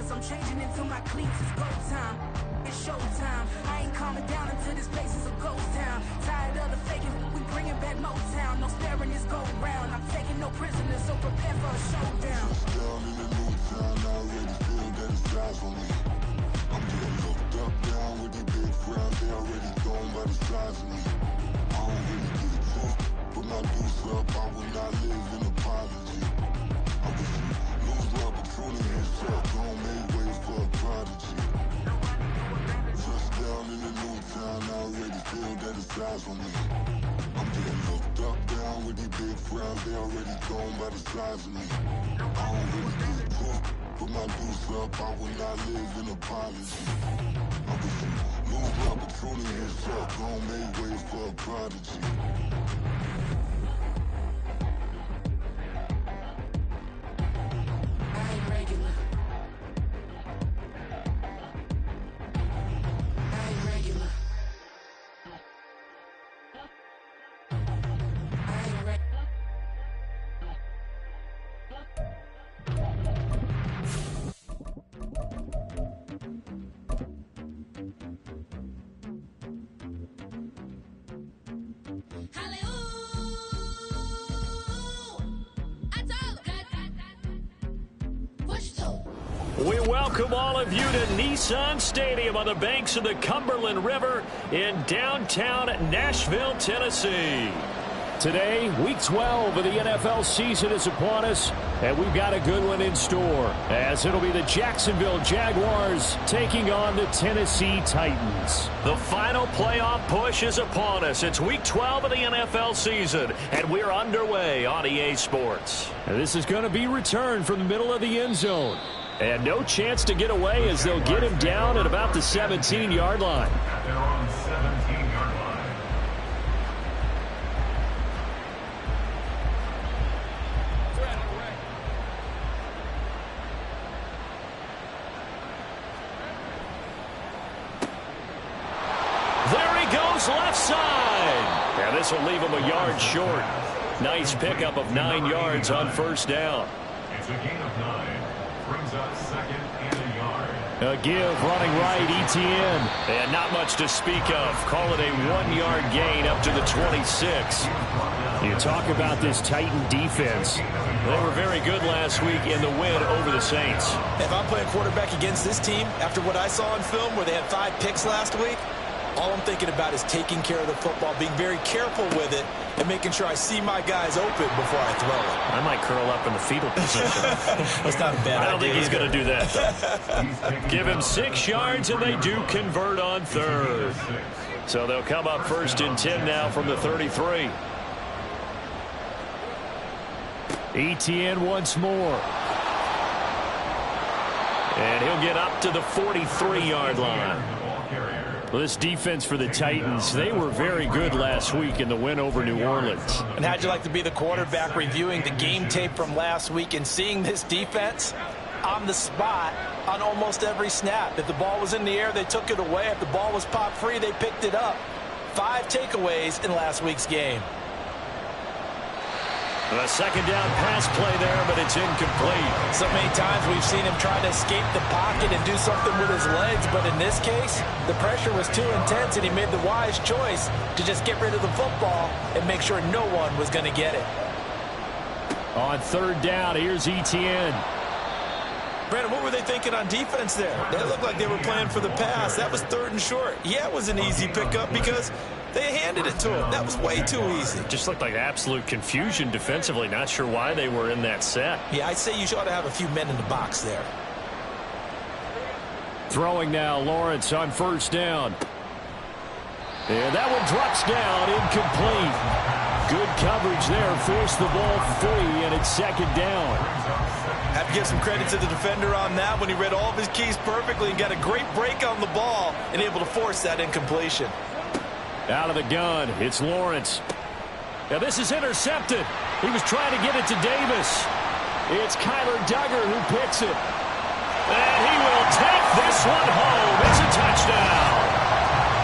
Cause I'm changing into my cleats, it's go time. It's showtime. I ain't calming down until this place is a ghost town. Tired of the faking, we bringing back Motown. No sparing this go round. I'm taking no prisoners, so prepare for a showdown. Down in the new town, I already feel that it's eyes on me. I'm getting looked up, down with the big crowd. They already gone by the size of me. I don't really get it tough, but my deuce up, I will not live in apology. I wish you lose the opportunity and shut. Don't make way for a prodigy. Touchdown in the new town, I already feel that it's eyes on me. I'm getting looked up, down with the big crowd. They already gone by the size of me. I don't really get it tough, but my deuce up, I will not live in apology. I wish you lose the opportunity and shut. Don't make way for a prodigy. We welcome all of you to Nissan Stadium on the banks of the Cumberland River in downtown Nashville, Tennessee. Today, Week 12 of the NFL season is upon us, and we've got a good one in store, as it'll be the Jacksonville Jaguars taking on the Tennessee Titans. The final playoff push is upon us. It's Week 12 of the NFL season, and we're underway on EA Sports. And this is going to be returned from the middle of the end zone. And no chance to get away as they'll get him down at about the 17-yard line. They're on the 17-yard line. There he goes left side. And this will leave him a yard short. Nice pickup of 9 yards on first down. It's a gain of 9. Brings up second and a yard. A give running right, Etienne. And not much to speak of. Call it a 1-yard gain up to the 26. You talk about this Titan defense. They were very good last week in the win over the Saints. If I'm playing quarterback against this team, after what I saw in film where they had 5 picks last week, all I'm thinking about is taking care of the football, being very careful with it, and making sure I see my guys open before I throw it. I might curl up in the fetal position. That's not a bad idea. I don't think he's going to do that, though. Give him 6 yards, and they do convert on third. So they'll come up first and 10 now from the 33. Etienne once more. And he'll get up to the 43-yard line. Well, this defense for the Titans, they were very good last week in the win over New Orleans. And how'd you like to be the quarterback reviewing the game tape from last week and seeing this defense on the spot on almost every snap? If the ball was in the air, they took it away. If the ball was popped free, they picked it up. 5 takeaways in last week's game. A second down pass play there, but it's incomplete. So many times we've seen him trying to escape the pocket and do something with his legs, but in this case, the pressure was too intense, and he made the wise choice to just get rid of the football and make sure no one was going to get it. On third down, here's Etienne. Brandon, what were they thinking on defense there? They looked like they were playing for the pass. That was 3rd and short. Yeah, it was an easy pickup because they handed it to him. That was way too easy. Just looked like absolute confusion defensively. Not sure why they were in that set. Yeah, I'd say you ought to have a few men in the box there. Throwing now, Lawrence on first down. And that one drops down, incomplete. Good coverage there, forced the ball free, and it's second down. Have to give some credit to the defender on that when he read all of his keys perfectly and got a great break on the ball and able to force that incompletion. Out of the gun, it's Lawrence. Now this is intercepted. He was trying to get it to Davis. It's Kyler Duggar who picks it. And he will take this one home. It's a touchdown.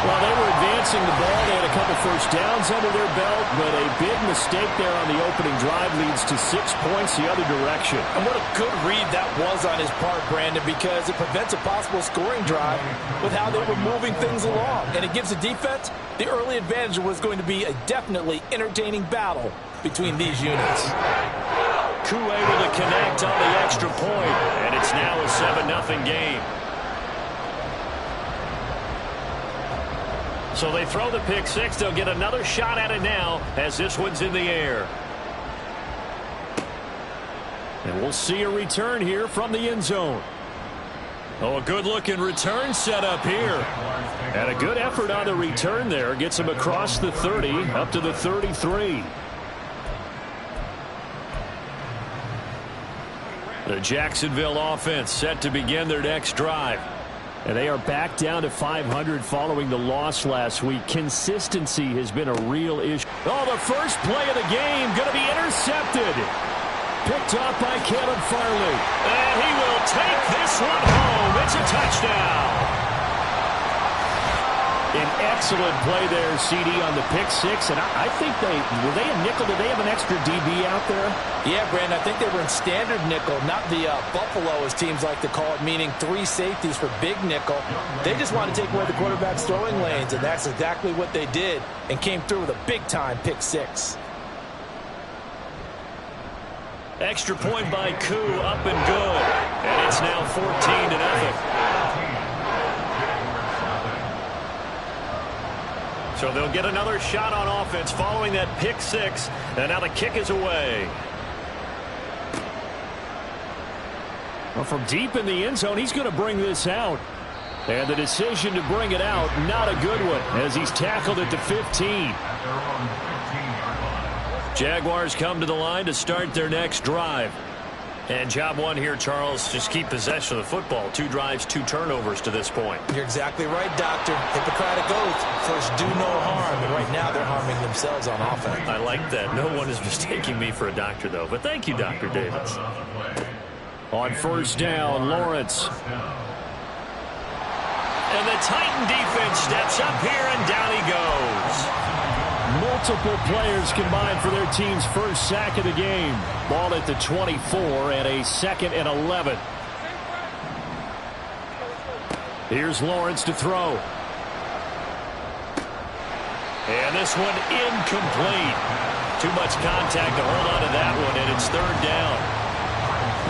Well, they were advancing the ball. They had a couple first downs under their belt, but a big mistake there on the opening drive leads to 6 points the other direction. And what a good read that was on his part, Brandon, because it prevents a possible scoring drive with how they were moving things along. And it gives the defense the early advantage. Was going to be a definitely entertaining battle between these units. Koo able to connect on the extra point, and it's now a 7-0 game. So they throw the pick six. They'll get another shot at it now as this one's in the air. And we'll see a return here from the end zone. Oh, a good-looking return set up here. And a good effort on the return there. Gets him across the 30, up to the 33. The Jacksonville offense set to begin their next drive. And they are back down to 500 following the loss last week. Consistency has been a real issue. Oh, the first play of the game going to be intercepted. Picked off by Caleb Farley. And he will take this one home. It's a touchdown. An excellent play there, CD, on the pick six. And I think were they a nickel? Did they have an extra DB out there? Yeah, Brandon, I think they were in standard nickel, not the Buffalo, as teams like to call it, meaning 3 safeties for big nickel. They just want to take away the quarterback's throwing lanes, and that's exactly what they did, and came through with a big-time pick six. Extra point by Koo, up and good. And it's now 14-0. So they'll get another shot on offense following that pick six. And now the kick is away. Well, from deep in the end zone, he's going to bring this out. And the decision to bring it out, not a good one, as he's tackled at the 15. Jaguars come to the line to start their next drive. And job one here, Charles, just keep possession of the football. 2 drives, 2 turnovers to this point. You're exactly right, Doctor. Hippocratic oath. First, do no harm. And right now, they're harming themselves on offense. I like that. No one is mistaking me for a doctor, though. But thank you, Dr. Davis. On first down, Lawrence. And the Titan defense steps up here, and down he goes. Multiple players combined for their team's first sack of the game. Ball at the 24 and a 2nd and 11. Here's Lawrence to throw. And this one incomplete. Too much contact to hold on to that one, and it's 3rd down.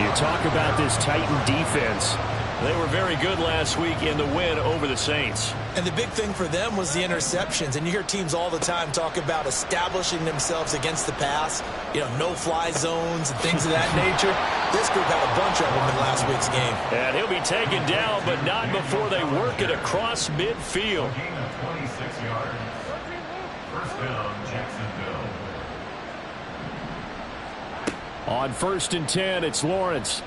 You talk about this Titan defense. They were very good last week in the win over the Saints. And the big thing for them was the interceptions. And you hear teams all the time talk about establishing themselves against the pass, no-fly zones and things of that nature. This group had a bunch of them in last week's game. And he'll be taken down, but not before they work it across midfield. Gain of 26 yards. First down, Jacksonville. On 1st and 10, it's Lawrence.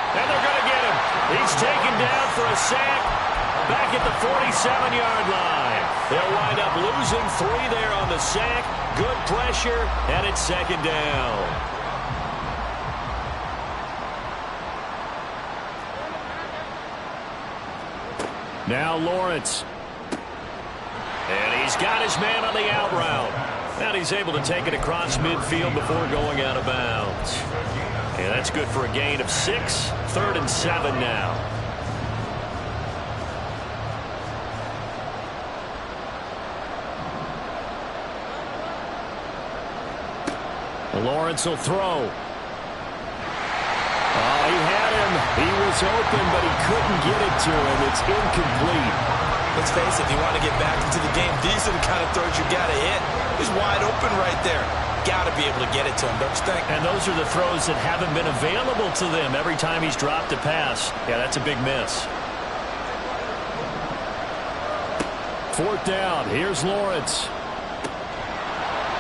And they're going to get him. He's taken down for a sack back at the 47-yard line. They'll wind up losing 3 there on the sack. Good pressure, and it's 2nd down. Now Lawrence. And he's got his man on the out route. And he's able to take it across midfield before going out of bounds. And that's good for a gain of 6. 3rd and 7 now. Lawrence will throw. Oh, he had him. He was open, but he couldn't get it to him. It's incomplete. Let's face it, if you want to get back into the game, these are the kind of throws you got to hit. He's wide open right there. Got to be able to get it to him, don't you think? And those are the throws that haven't been available to them every time he's dropped a pass. Yeah, that's a big miss. 4th down. Here's Lawrence.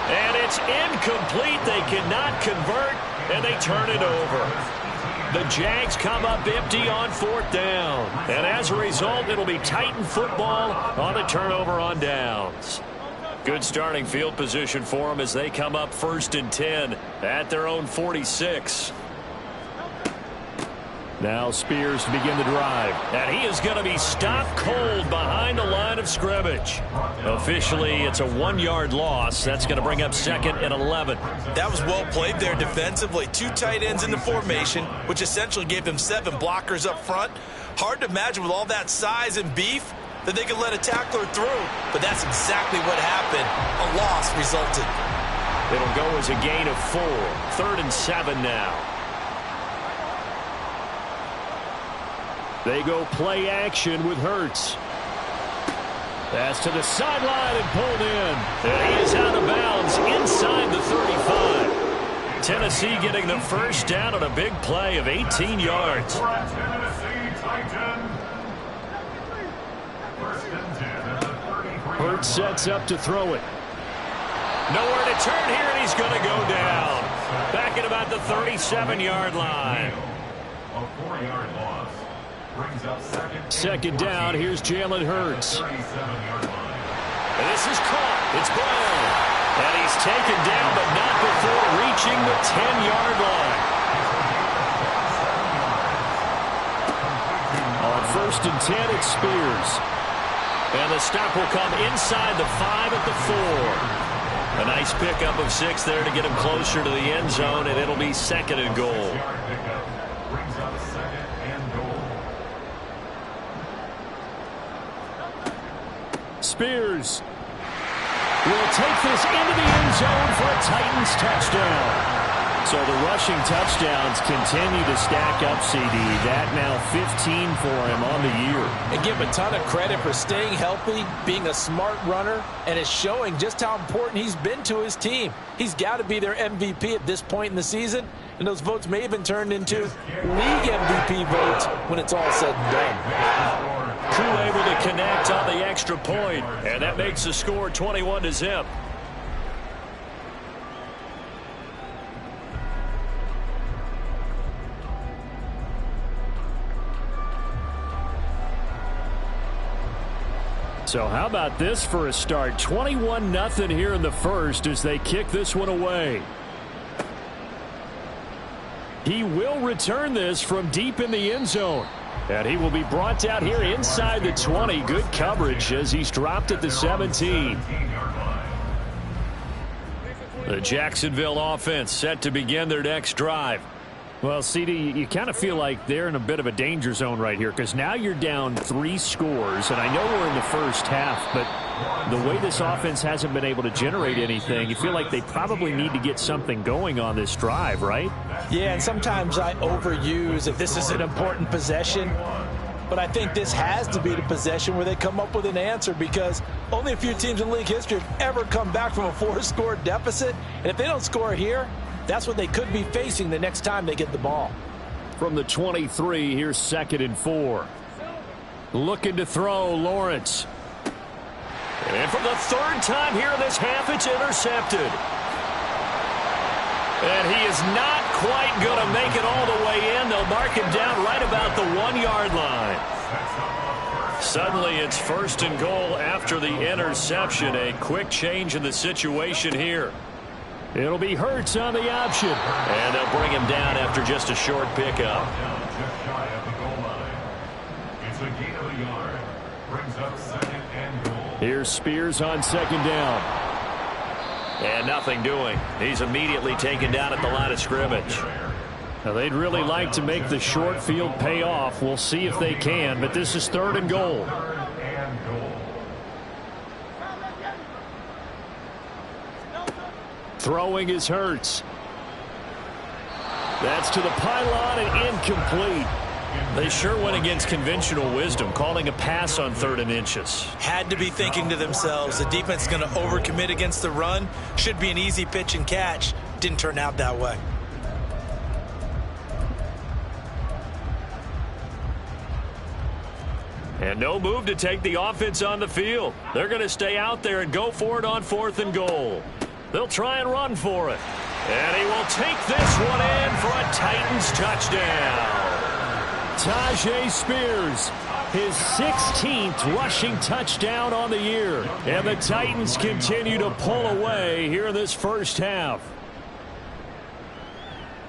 And it's incomplete. They cannot convert, and they turn it over. The Jags come up empty on 4th down. And as a result, it'll be Titan football on the turnover on downs. Good starting field position for them as they come up 1st and 10 at their own 46. Now Spears to begin the drive. And he is going to be stopped cold behind the line of scrimmage. Officially, it's a 1-yard loss. That's going to bring up 2nd and 11. That was well played there defensively. 2 tight ends in the formation, which essentially gave them 7 blockers up front. Hard to imagine with all that size and beef that they could let a tackler through. But that's exactly what happened. A loss resulted. It'll go as a gain of 4. 3rd and 7 now. They go play action with Hurts. Pass to the sideline and pulled in. And he is out of bounds inside the 35. Tennessee getting the first down on a big play of 18 yards. Hurts sets up to throw it. Nowhere to turn here, and he's going to go down. Back at about the 37-yard line. A 4-yard loss. Brings up 2nd down. Here's Jalen Hurts. And this is caught. It's Brown. And he's taken down, but not before reaching the 10-yard line. On 1st and 10, it's Spears. And the stop will come inside the 5 at the 4. A nice pickup of 6 there to get him closer to the end zone, and it'll be 2nd and goal. Spears will take this into the end zone for a Titans touchdown. So the rushing touchdowns continue to stack up, CD. That now 15 for him on the year. And give him a ton of credit for staying healthy, being a smart runner, and it's showing just how important he's been to his team. He's got to be their MVP at this point in the season, and those votes may have been turned into league MVP votes when it's all said and done. Crew able to connect on the extra point, and that makes the score 21-0. So how about this for a start? 21-0 here in the first as they kick this one away. He will return this from deep in the end zone. And he will be brought down here inside the 20. Good coverage as he's dropped at the 17. The Jacksonville offense set to begin their next drive. Well, CD, you kind of feel like they're in a bit of a danger zone right here because now you're down 3 scores, and I know we're in the first half, but the way this offense hasn't been able to generate anything, you feel like they probably need to get something going on this drive, right? Yeah, and sometimes I overuse that this is an important possession, but I think this has to be the possession where they come up with an answer because only a few teams in league history have ever come back from a 4-score deficit, and if they don't score here, that's what they could be facing the next time they get the ball. From the 23, here's 2nd and 4. Looking to throw, Lawrence. And for the 3rd time here in this half, it's intercepted. And he is not quite going to make it all the way in. They'll mark him down right about the 1-yard line. Suddenly, it's 1st and goal after the interception. A quick change in the situation here. It'll be Hurts on the option. And they'll bring him down after just a short pickup. Just shy of the goal line. It's a gain of a yard. Brings up 2nd and goal. Here's Spears on 2nd down. And nothing doing. He's immediately taken down at the line of scrimmage. Now, they'd really like to make the short field pay off. We'll see if they can, but this is 3rd and goal. Throwing is Hurts. That's to the pylon and incomplete. They sure went against conventional wisdom, calling a pass on 3rd and inches. Had to be thinking to themselves, the defense is going to overcommit against the run. Should be an easy pitch and catch. Didn't turn out that way. And no move to take the offense on the field. They're going to stay out there and go for it on 4th and goal. They'll try and run for it. And he will take this one in for a Titans touchdown. Tyjae Spears, his 16th rushing touchdown on the year. And the Titans continue to pull away here in this first half.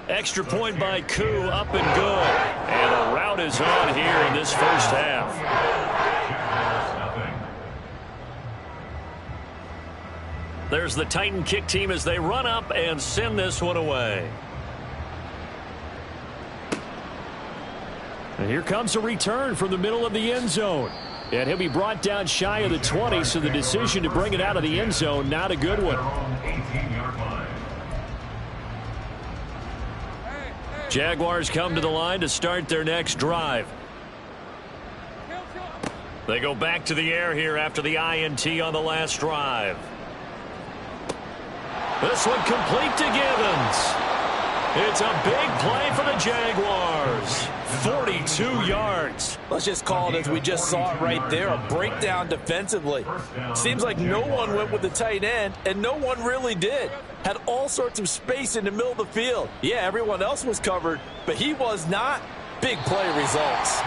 Extra point by Koo, up and good. And a timeout is on here in this first half. There's the Titan kick team as they run up and send this one away. And here comes a return from the middle of the end zone. And he'll be brought down shy of the 20, so the decision to bring it out of the end zone, not a good one. Jaguars come to the line to start their next drive. They go back to the air here after the INT on the last drive. This one complete to Givens. It's a big play for the Jaguars. 42 yards. Let's just call it as we just saw it right there, a breakdown defensively. Seems like no one went with the tight end, and no one really did. Had all sorts of space in the middle of the field. Yeah, everyone else was covered, but he was not. Big play results.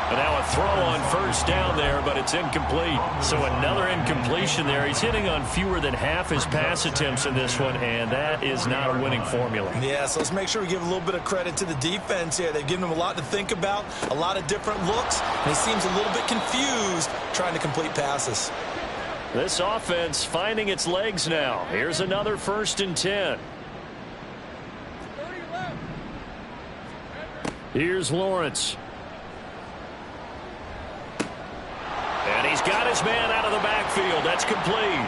And now a throw on first down there, but it's incomplete. So another incompletion there. He's hitting on fewer than half his pass attempts in this one, and that is not a winning formula. Yeah, so let's make sure we give a little bit of credit to the defense here. They've given him a lot to think about, a lot of different looks, and he seems a little bit confused trying to complete passes. This offense finding its legs now. Here's another 1st and 10. Here's Lawrence. And he's got his man out of the backfield. That's complete.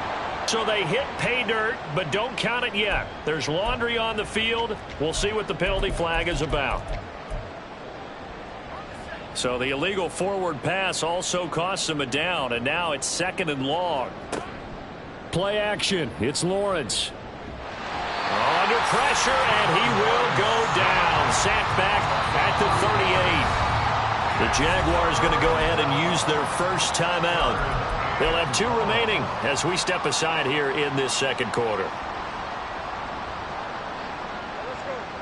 So they hit pay dirt, but don't count it yet. There's laundry on the field. We'll see what the penalty flag is about. So the illegal forward pass also costs him a down, and now it's 2nd and long. Play action. It's Lawrence. Under pressure, and he will go down. Sacked back at the 38. The Jaguars going to go ahead and use their first timeout. They'll have 2 remaining as we step aside here in this second quarter.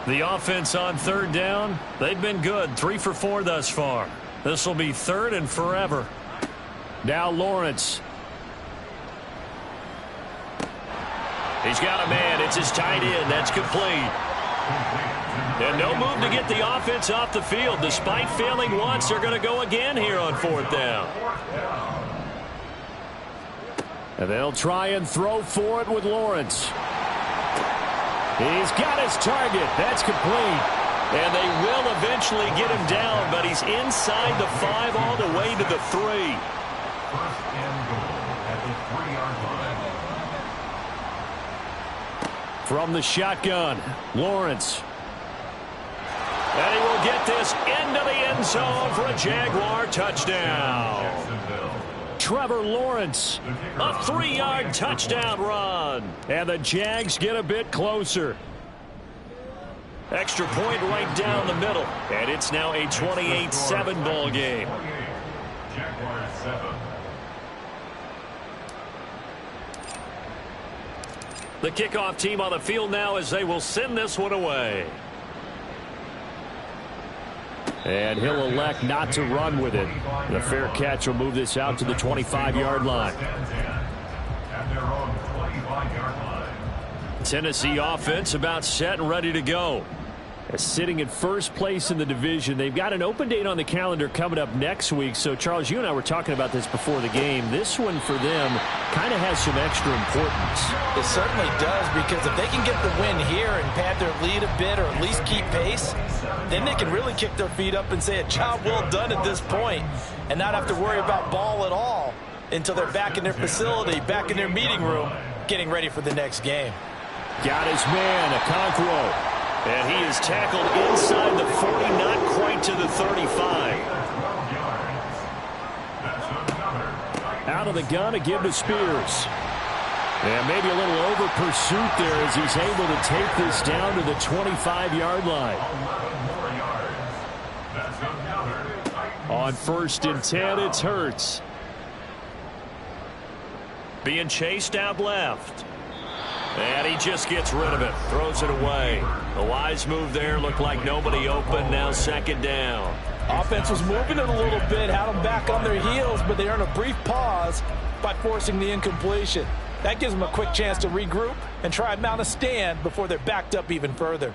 The offense on 3rd down, they've been good. 3 for 4 thus far. This will be 3rd and forever. Now Lawrence. He's got a man. It's his tight end. That's complete. And no move to get the offense off the field. Despite failing once, they're going to go again here on 4th down. And they'll try and throw for it with Lawrence. He's got his target. That's complete. And they will eventually get him down, but he's inside the 5 all the way to the 3. 1st and goal at the 3-yard line. From the shotgun, Lawrence. And he will get this into the end zone for a Jaguar touchdown. Trevor Lawrence, a 3-yard touchdown run. And the Jags get a bit closer. Extra point right down the middle. And it's now a 28-7 ball game. Jaguars 7. The kickoff team on the field now as they will send this one away. And he'll elect not to run with it. The fair catch will move this out to the 25-yard line. Tennessee offense about set and ready to go. Sitting in first place in the division. They've got an open date on the calendar coming up next week. So, Charles, you and I were talking about this before the game. This one for them kind of has some extra importance. It certainly does, because if they can get the win here and pad their lead a bit or at least keep pace, then they can really kick their feet up and say a job well done at this point and not have to worry about ball at all until they're back in their facility, back in their meeting room, getting ready for the next game. Got his man, Okonkwo. And he is tackled inside the 40, not quite to the 35. Out of the gun to give to Spears. And maybe a little over pursuit there as he's able to take this down to the 25-yard line. On 1st and 10, it's Hurts. Being chased out left. And he just gets rid of it. Throws it away. A wise move there. Looked like nobody open. Now 2nd down. Offense was moving it a little bit. Had them back on their heels, but they earn a brief pause by forcing the incompletion. That gives them a quick chance to regroup and try and mount a stand before they're backed up even further.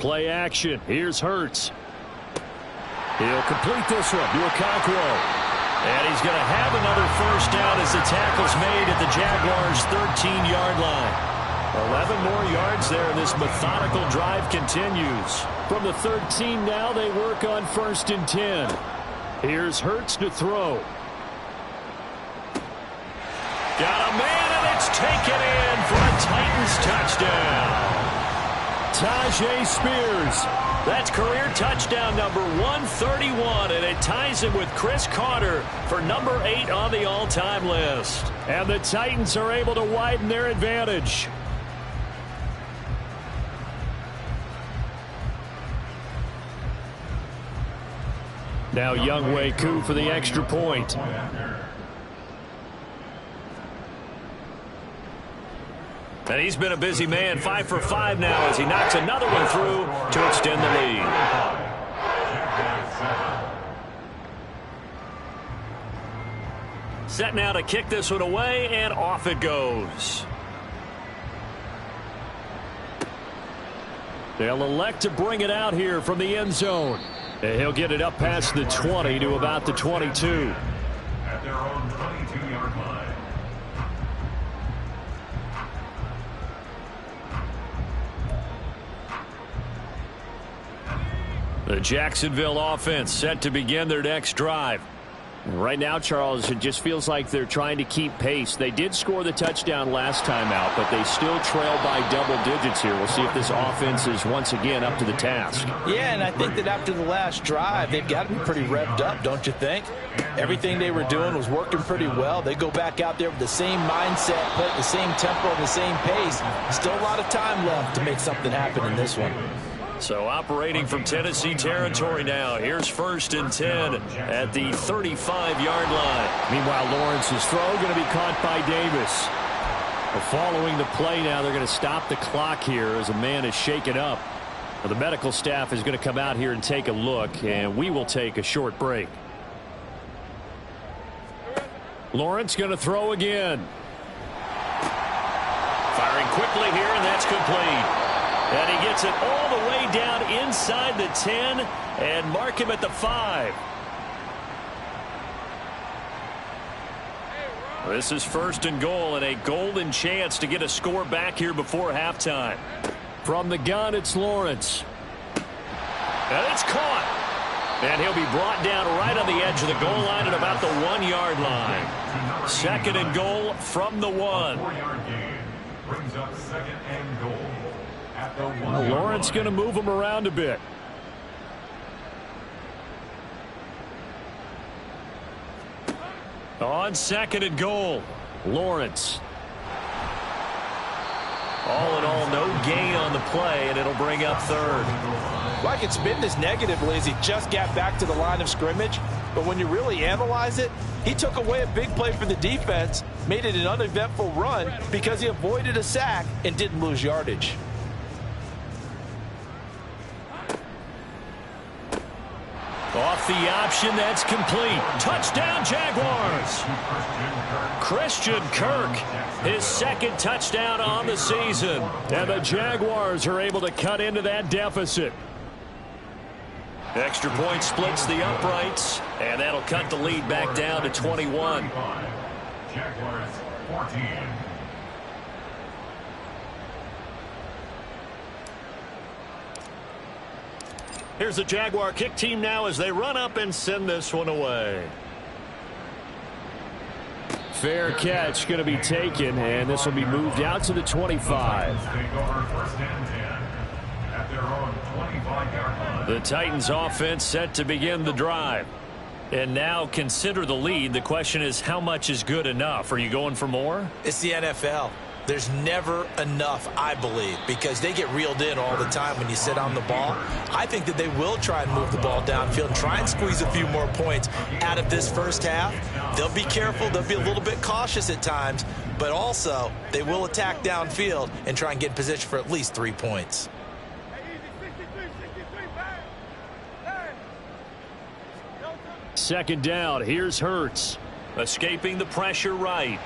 Play action. Here's Hurts. He'll complete this one to Okonkwo. And he's going to have another first down as the tackle's made at the Jaguars' 13-yard line. 11 more yards there, and this methodical drive continues. From the 13 now, they work on 1st and 10. Here's Hurts to throw. Got a man, and it's taken in for a Titans touchdown. Tajay Spears. That's career touchdown number 131, and it ties him with Chris Carter for number 8 on the all-time list. And the Titans are able to widen their advantage. Now Younghoe Koo for the extra point. And he's been a busy man, 5 for 5 now as he knocks another one through to extend the lead. Set now to kick this one away, and off it goes. They'll elect to bring it out here from the end zone. And he'll get it up past the 20 to about the 22. At their own 22-yard line. The Jacksonville offense set to begin their next drive. Right now, Charles, it just feels like they're trying to keep pace. They did score the touchdown last time out, but they still trail by double digits here. We'll see if this offense is once again up to the task. Yeah, and I think that after the last drive, they've got to be pretty revved up, don't you think? Everything they were doing was working pretty well. They go back out there with the same mindset, put the same tempo, and the same pace. Still a lot of time left to make something happen in this one. So operating from Tennessee territory now. Here's 1st and 10 at the 35-yard line. Meanwhile, Lawrence's throw going to be caught by Davis. Following the play now, they're going to stop the clock here as a man is shaken up. Well, the medical staff is going to come out here and take a look, and we will take a short break. Lawrence going to throw again. Firing quickly here, and that's complete. And he gets it all the way down inside the 10 and mark him at the 5. This is 1st and goal and a golden chance to get a score back here before halftime. From the gun, it's Lawrence. And it's caught. And he'll be brought down right on the edge of the goal line at about the 1-yard line. 2nd and goal from the 1. 4-yard gain brings up 2nd and goal. Lawrence going to move him around a bit. On 2nd and goal, Lawrence. All in all, no gain on the play, and it'll bring up 3rd. Well, I can spin this negatively as he just got back to the line of scrimmage, but when you really analyze it, he took away a big play for the defense, made it an uneventful run because he avoided a sack and didn't lose yardage. Off the option, that's complete. Touchdown, Jaguars. Christian Kirk, his 2nd touchdown on the season. And the Jaguars are able to cut into that deficit. Extra point splits the uprights, and that'll cut the lead back down to 21. Jaguars 14. Here's the Jaguar kick team now as they run up and send this one away. Fair catch going to be taken, and this will be moved out to the 25. The Titans offense set to begin the drive. And now consider the lead. The question is, how much is good enough? Are you going for more? It's the NFL. There's never enough, I believe, because they get reeled in all the time when you sit on the ball. I think that they will try and move the ball downfield and try and squeeze a few more points out of this first half. They'll be careful. They'll be a little bit cautious at times, but also they will attack downfield and try and get in position for at least 3 points. Second down. Here's Hurts. Escaping the pressure right.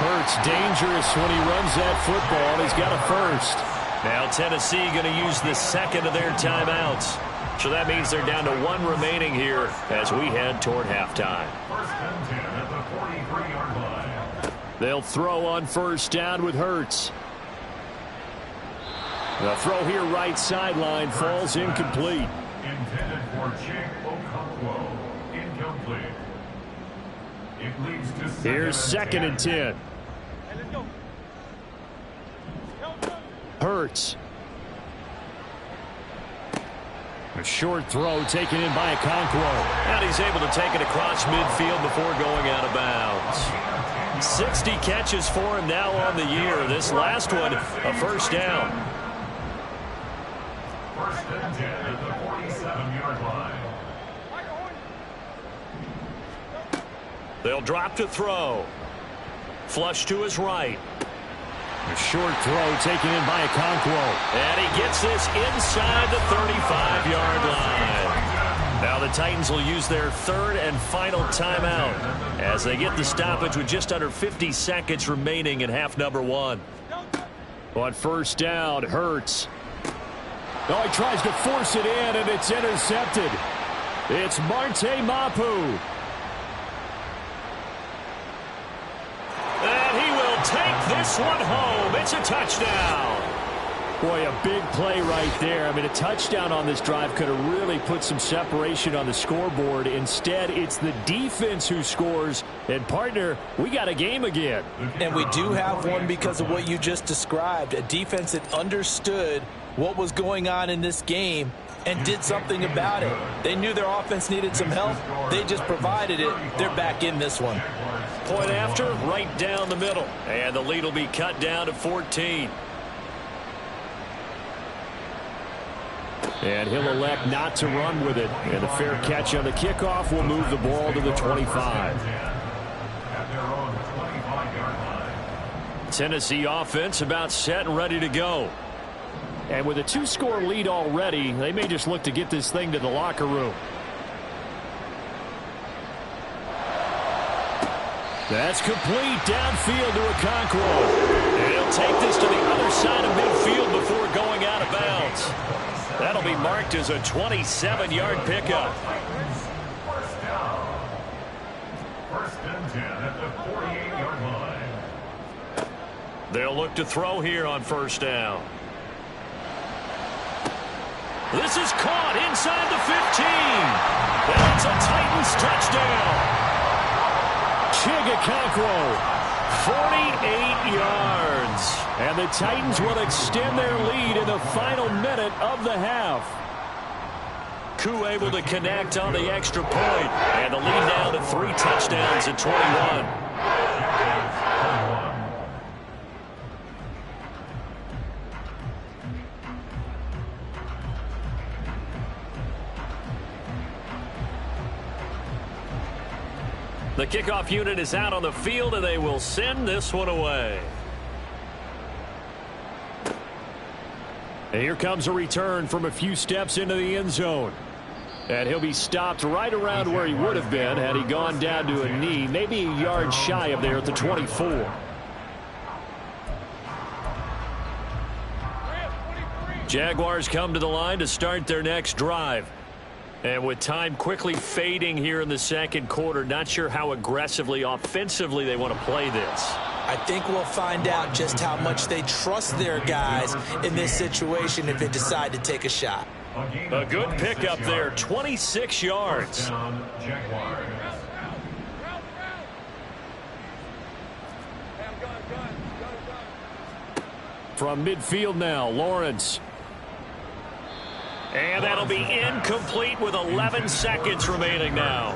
Hurts dangerous when he runs that football. He's got a first. Now Tennessee going to use the second of their timeouts. So that means they're down to 1 remaining here as we head toward halftime. First and 10 at the 43-yard line. They'll throw on first down with Hurts. The throw here right sideline falls incomplete. Intended for Jake Okonkwo. Incomplete. It leads to Here's second and 10. Hurts. A short throw taken in by Okonkwo. And he's able to take it across midfield before going out of bounds. 60 catches for him now on the year. This last one, a first down. First and 10 at the 47-yard line. They'll drop to throw. Flush to his right. A short throw taken in by Okonkwo. And he gets this inside the 35-yard line. Now the Titans will use their third and final timeout as they get the stoppage with just under 50 seconds remaining in half number 1. On first down, Hurts. Oh, he tries to force it in, and it's intercepted. It's Marte Mapu. And he will take this one home. It's a touchdown. Boy, a big play right there. I mean, a touchdown on this drive could have really put some separation on the scoreboard. Instead, it's the defense who scores. And, partner, we got a game again. And we do have one because of what you just described. A defense that understood what was going on in this game and did something about it. They knew their offense needed some help. They just provided it. They're back in this one. Point after, right down the middle. And the lead will be cut down to 14. And he'll elect not to run with it. And a fair catch on the kickoff will move the ball to the 25. Tennessee offense about set and ready to go. And with a 2-score lead already, they may just look to get this thing to the locker room. That's complete downfield to Okonkwo. And he'll take this to the other side of midfield before going out of bounds. That'll be marked as a 27-yard pickup. First down. First and 10 at the 48-yard line. They'll look to throw here on first down. This is caught inside the 15. That's a Titans touchdown. Okonkwo, 48 yards. And the Titans will extend their lead in the final minute of the half. Koo able to connect on the extra point. And the lead down to 3 touchdowns at 21. The kickoff unit is out on the field, and they will send this one away. And here comes a return from a few steps into the end zone. And he'll be stopped right around where he would have been had he gone down to a knee, maybe a yard shy of there at the 24. Jaguars come to the line to start their next drive. And with time quickly fading here in the second quarter, not sure how aggressively, offensively they want to play this. I think we'll find out just how much they trust their guys in this situation if they decide to take a shot. A good pickup there, 26 yards. From midfield now, Lawrence. And that'll be incomplete with 11 seconds remaining now.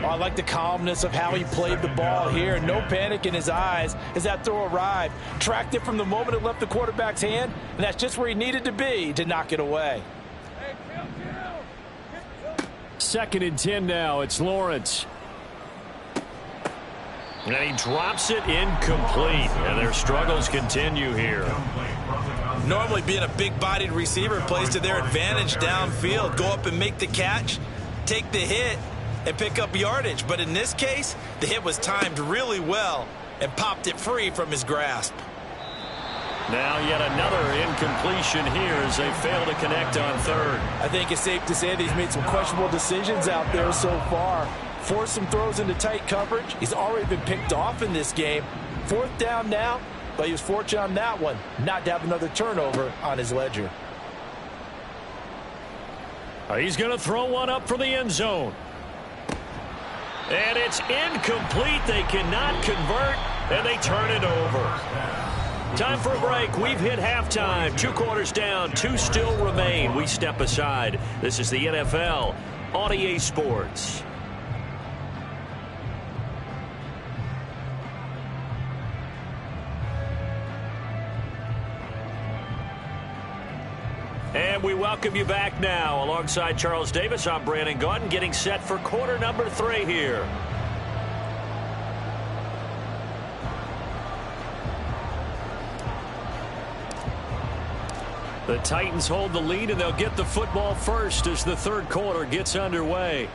Oh, I like the calmness of how he played the ball here. No panic in his eyes as that throw arrived. Tracked it from the moment it left the quarterback's hand, and that's just where he needed to be to knock it away. Second and 10 now. It's Lawrence. And he drops it incomplete. And their struggles continue here. Normally being a big-bodied receiver plays to their advantage downfield. Go up and make the catch, take the hit, and pick up yardage. But in this case, the hit was timed really well and popped it free from his grasp. Now yet another incompletion here as they fail to connect on third. I think it's safe to say that he's made some questionable decisions out there so far. Forced some throws into tight coverage. He's already been picked off in this game. Fourth down now, but he was fortunate on that one not to have another turnover on his ledger. He's going to throw one up for the end zone. And it's incomplete. They cannot convert, and they turn it over. Time for a break. We've hit halftime. 2 quarters down. 2 still remain. We step aside. This is the NFL on EA Sports. And we welcome you back now. Alongside Charles Davis, I'm Brandon Gaudin, getting set for quarter number 3 here. The Titans hold the lead, and they'll get the football first as the third quarter gets underway.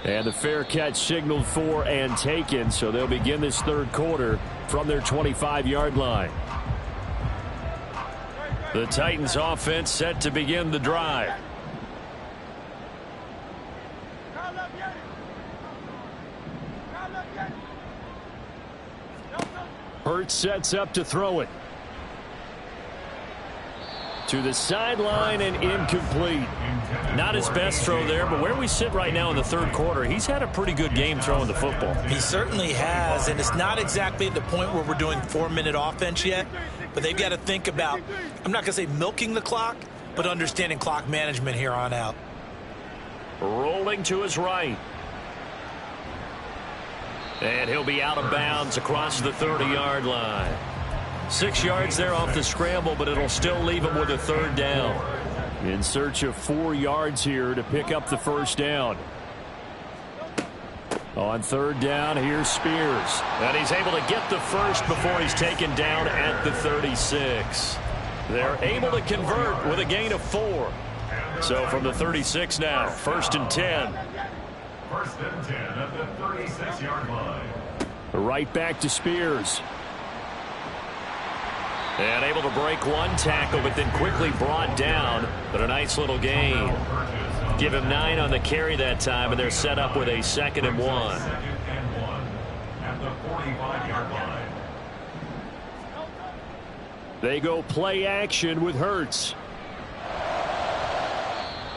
And the fair catch signaled for and taken, so they'll begin this third quarter from their 25-yard line. The Titans offense set to begin the drive. Hurts sets up to throw it. To the sideline and incomplete. Not his best throw there, but where we sit right now in the third quarter, he's had a pretty good game throwing the football. He certainly has, and it's not exactly at the point where we're doing 4-minute offense yet, but they've got to think about, I'm not going to say milking the clock, but understanding clock management here on out. Rolling to his right. And he'll be out of bounds across the 30-yard line. 6 yards there off the scramble, but it'll still leave him with a third down. In search of 4 yards here to pick up the first down. On third down, here's Spears. And he's able to get the first before he's taken down at the 36. They're able to convert with a gain of 4. So from the 36 now, 1st and 10. 1st and 10 at the 36-yard line. Right back to Spears. And able to break one tackle, but then quickly brought down. But a nice little gain. Give him 9 on the carry that time, and they're set up with a 2nd and 1. 2nd and 1 at the 45-yard line. They go play action with Hurts.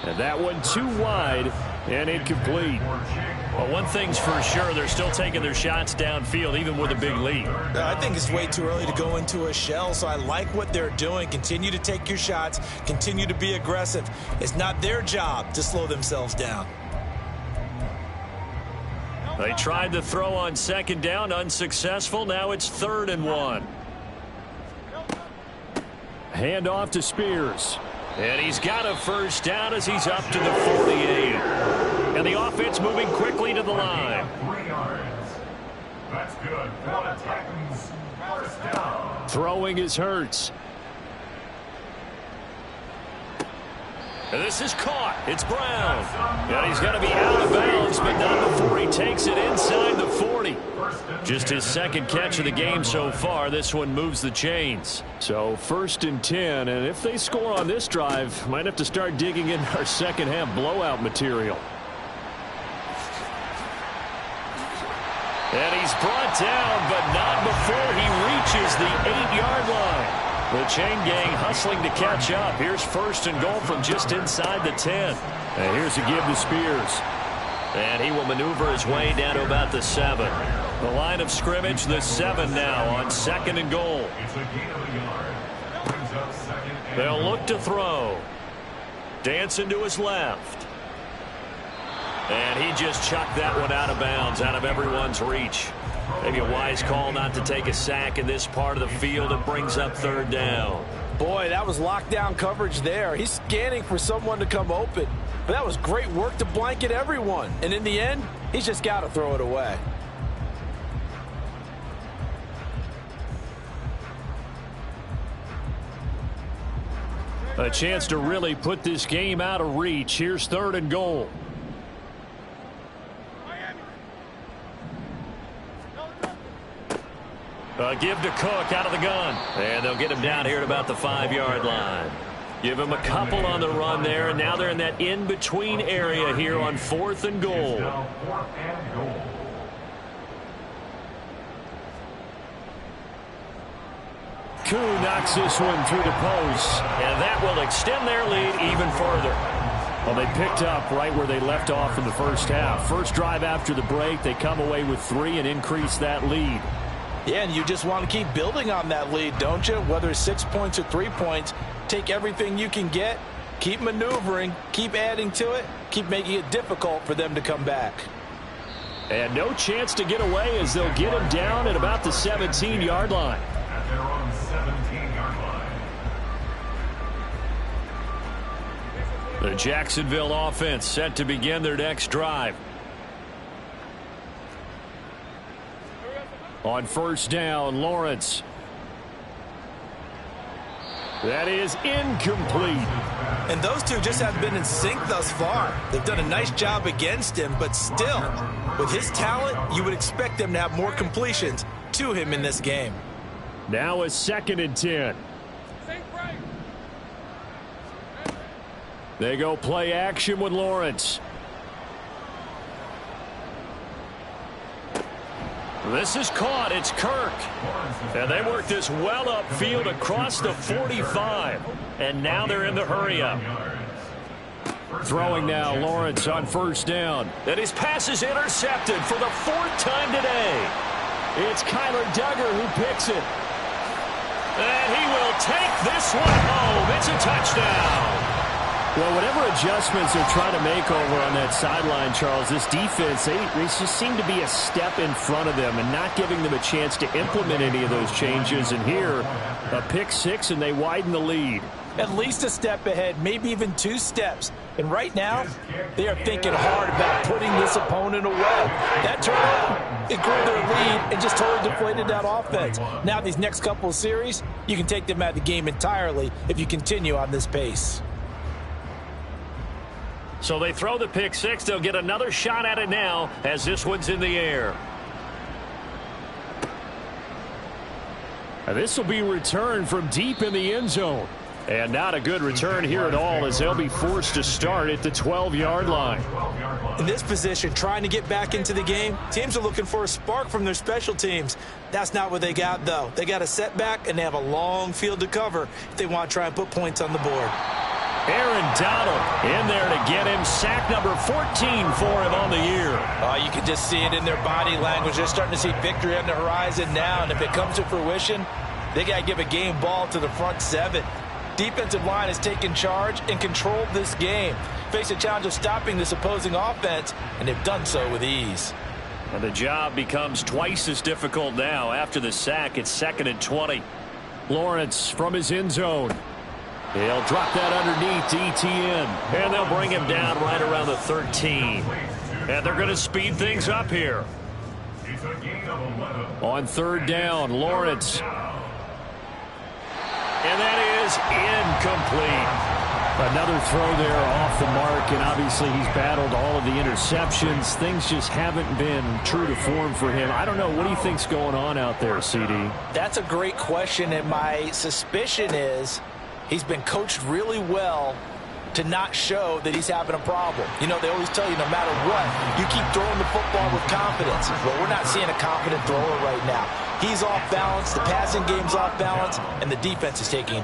And that one too wide and incomplete. Well, one thing's for sure, they're still taking their shots downfield, even with a big lead. I think it's way too early to go into a shell, so I like what they're doing. Continue to take your shots. Continue to be aggressive. It's not their job to slow themselves down. They tried to throw on 2nd down, unsuccessful. Now it's 3rd and 1. Hand off to Spears. And he's got a first down as he's up to the 48. And the offense moving quickly to the line. 3 yards. That's good for the Titans. First down. Throwing is Hurts. And this is caught. It's Brown. And he's going to be out of bounds, but not before he takes it inside the 40. Just his 2nd catch of the game so far. This one moves the chains. So 1st and 10, and if they score on this drive, might have to start digging in our second half blowout material. And he's brought down, but not before he reaches the 8-yard line. The chain gang hustling to catch up. Here's 1st and goal from just inside the 10. And here's a give to Spears. And he will maneuver his way down to about the 7. The line of scrimmage, the 7 now on 2nd and goal. It's a gain of a yard. Brings up 2nd and They'll look to throw. Dancing to his left. And he just chucked that one out of bounds, out of everyone's reach. Maybe a wise call not to take a sack in this part of the field. It brings up 3rd down. Boy, that was lockdown coverage there. He's scanning for someone to come open. But that was great work to blanket everyone. And in the end, he's just got to throw it away. A chance to really put this game out of reach. Here's 3rd and goal. Give to Cook out of the gun. And they'll get him down here at about the 5-yard line. Give him a couple on the run there, and now they're in that in-between area here on 4th and goal. Koo knocks this one through the post, and that will extend their lead even further. Well, they picked up right where they left off in the first half. First drive after the break, they come away with 3 and increase that lead. Yeah, and you just want to keep building on that lead, don't you? Whether it's 6 points or 3 points, take everything you can get, keep maneuvering, keep adding to it, keep making it difficult for them to come back. And no chance to get away as they'll get him down at about the 17-yard line. At their own 17-yard line. The Jacksonville offense set to begin their next drive. On first down, Lawrence. That is incomplete. And those two just have been in sync thus far. They've done a nice job against him, but still, with his talent, you would expect them to have more completions to him in this game. Now a 2nd and 10. They go play action with Lawrence. This is caught. It's Kirk. And they work this well upfield across the 45. And now they're in the hurry-up. Throwing now, Lawrence on first down. And his pass is intercepted for the 4th time today. It's Kyler Duggar who picks it. And he will take this one home. It's a touchdown. Well, whatever adjustments they're trying to make over on that sideline, Charles, this defense, they just seem to be a step in front of them and not giving them a chance to implement any of those changes. And here, a pick 6, and they widen the lead. At least a step ahead, maybe even 2 steps. And right now, they are thinking hard about putting this opponent away. That turnover, it grew their lead and just totally deflated that offense. Now these next couple of series, you can take them out of the game entirely if you continue on this pace. So they throw the pick 6. They'll get another shot at it now as this one's in the air. This will be returned from deep in the end zone. And not a good return here at all as they'll be forced to start at the 12-yard line. In this position, trying to get back into the game, teams are looking for a spark from their special teams. That's not what they got, though. They got a setback, and they have a long field to cover if they want to try and put points on the board. Aaron Donald in there to get him. Sack number 14 for him on the year. You can just see it in their body language. They're starting to see victory on the horizon now, and if it comes to fruition, they got to give a game ball to the front 7. Defensive line has taken charge and controlled this game. Face a challenge of stopping this opposing offense, and they've done so with ease. And the job becomes twice as difficult now. After the sack, it's 2nd and 20. Lawrence from his end zone. He'll drop that underneath to ETN. And they'll bring him down right around the 13. And they're going to speed things up here. On 3rd down, Lawrence. And that is incomplete. Another throw there off the mark, and obviously he's battled all of the interceptions. Things just haven't been true to form for him. I don't know. What do you think's going on out there, CD? That's a great question, and my suspicion is he's been coached really well to not show that he's having a problem. You know, they always tell you no matter what, you keep throwing the football with confidence. Well, we're not seeing a confident thrower right now. He's off balance, the passing game's off balance, and the defense is taking